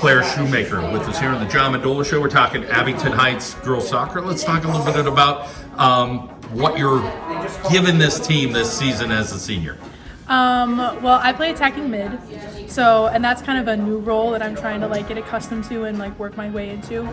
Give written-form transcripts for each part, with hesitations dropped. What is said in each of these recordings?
player Shoemaker with us here on the John Mendola Show. We're talking Abington Heights girls soccer. Let's talk a little bit about what you're giving this team this season as a senior. Well, I play attacking mid, and that's kind of a new role that I'm trying to get accustomed to and work my way into.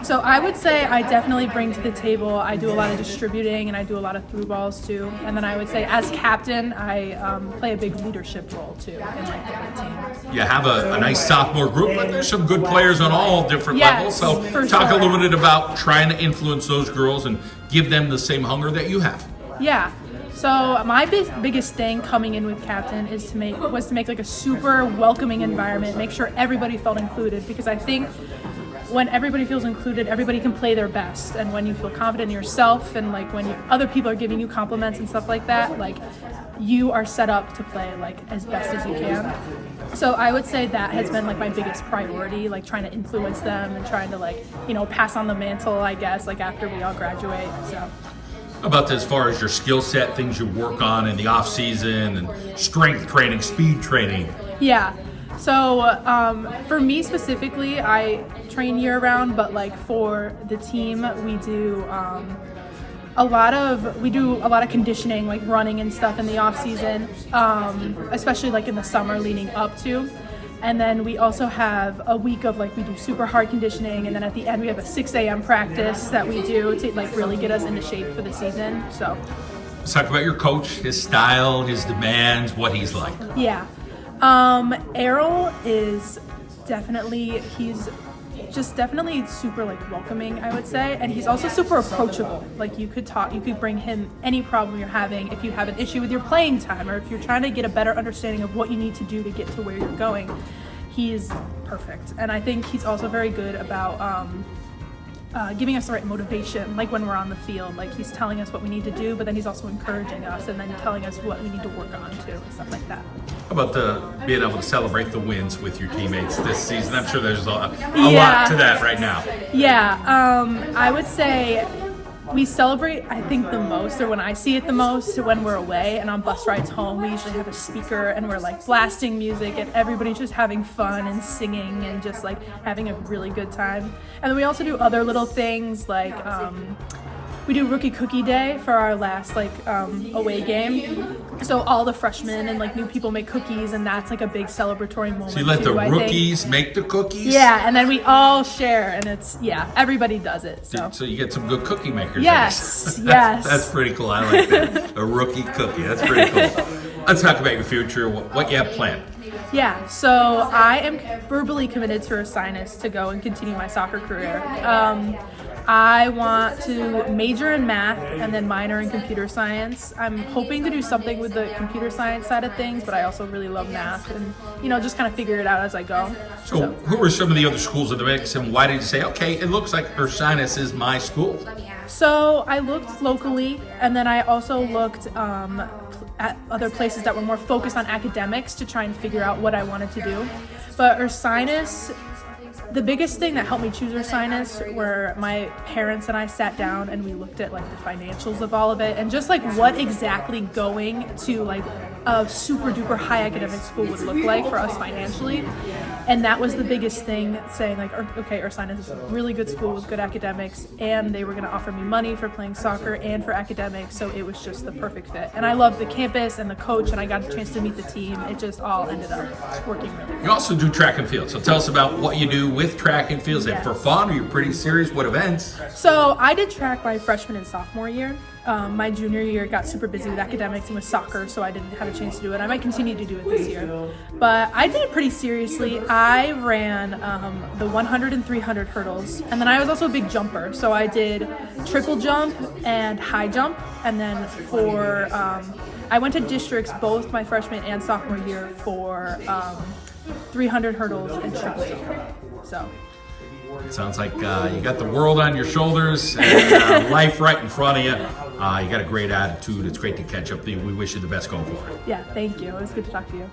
So I would say I definitely bring to the table, I do a lot of distributing and I do a lot of through balls too. And then I would say as captain, I play a big leadership role too in the whole team. You have a nice sophomore group, but there's some good players on all different levels. So talk a little bit about trying to influence those girls and give them the same hunger that you have. Yeah. So my biggest thing coming in with captain was to make a super welcoming environment, make sure everybody felt included, because I think when everybody feels included, everybody can play their best. And when you feel confident in yourself and when other people are giving you compliments and stuff like that, you are set up to play as best as you can. So I would say that has been my biggest priority, trying to influence them and trying to pass on the mantle, I guess, after we all graduate. So. About as far as your skill set, things you work on in the off season, and strength training, speed training. Yeah. So for me specifically, I train year round, but for the team, we do a lot of conditioning, running and stuff in the off season, especially in the summer leading up to. And then we also have a week of we do super hard conditioning, and then at the end we have a 6 a.m. practice that we do to really get us into shape for the season. So let's talk about your coach, his style, his demands, what he's like. Yeah. Errol is definitely super welcoming, I would say, and he's also super approachable. You could bring him any problem you're having. If you have an issue with your playing time, or if you're trying to get a better understanding of what you need to do to get to where you're going, he's perfect. And I think he's also very good about giving us the right motivation, when we're on the field. He's telling us what we need to do, but then he's also encouraging us and then telling us what we need to work on too, and stuff like that. How about being able to celebrate the wins with your teammates this season? I'm sure there's a lot to that right now. Yeah, I would say we celebrate, I think, the most, or when I see it the most, when we're away and on bus rides home. We usually have a speaker and we're blasting music and everybody's just having fun and singing and just having a really good time. And then we also do other little things we do Rookie Cookie Day for our last away game. So all the freshmen and new people make cookies, and that's a big celebratory moment. So you let the rookies make the cookies? Yeah, and then we all share, and everybody does it. So you get some good cookie makers. Yes, yes. That's pretty cool. I like that. A rookie cookie. That's pretty cool. Let's talk about your future. What you have planned. Yeah, so I am verbally committed to Ursinus to go and continue my soccer career. I want to major in math and then minor in computer science. I'm hoping to do something with the computer science side of things, but I also really love math and, just kind of figure it out as I go. So who are some of the other schools in the mix, and why did you say, okay, it looks like Ursinus is my school? So I looked locally, and then I also looked at other places that were more focused on academics to try and figure out what I wanted to do. But Ursinus, the biggest thing that helped me choose Ursinus were my parents and I sat down and we looked at the financials of all of it and just what exactly going to a super duper high academic school would look like for us financially. And that was the biggest thing, saying okay, Ursinus is a really good school with good academics, and they were going to offer me money for playing soccer and for academics, so it was just the perfect fit. And I loved the campus and the coach, and I got a chance to meet the team. It just all ended up working really well. You also do track and field, so tell us about what you do with track and field. Is it for fun, or you're pretty serious? What events? So I did track my freshman and sophomore year. My junior year got super busy with academics and with soccer, so I didn't have a chance to do it. I might continue to do it this year. But I did it pretty seriously. I ran the 100 and 300 hurdles, and then I was also a big jumper. So I did triple jump and high jump, and then I went to districts both my freshman and sophomore year for 300 hurdles and triple jump. So. It sounds like you got the world on your shoulders and life right in front of you. You got a great attitude. It's great to catch up with you. We wish you the best going forward. Yeah, thank you. It was good to talk to you.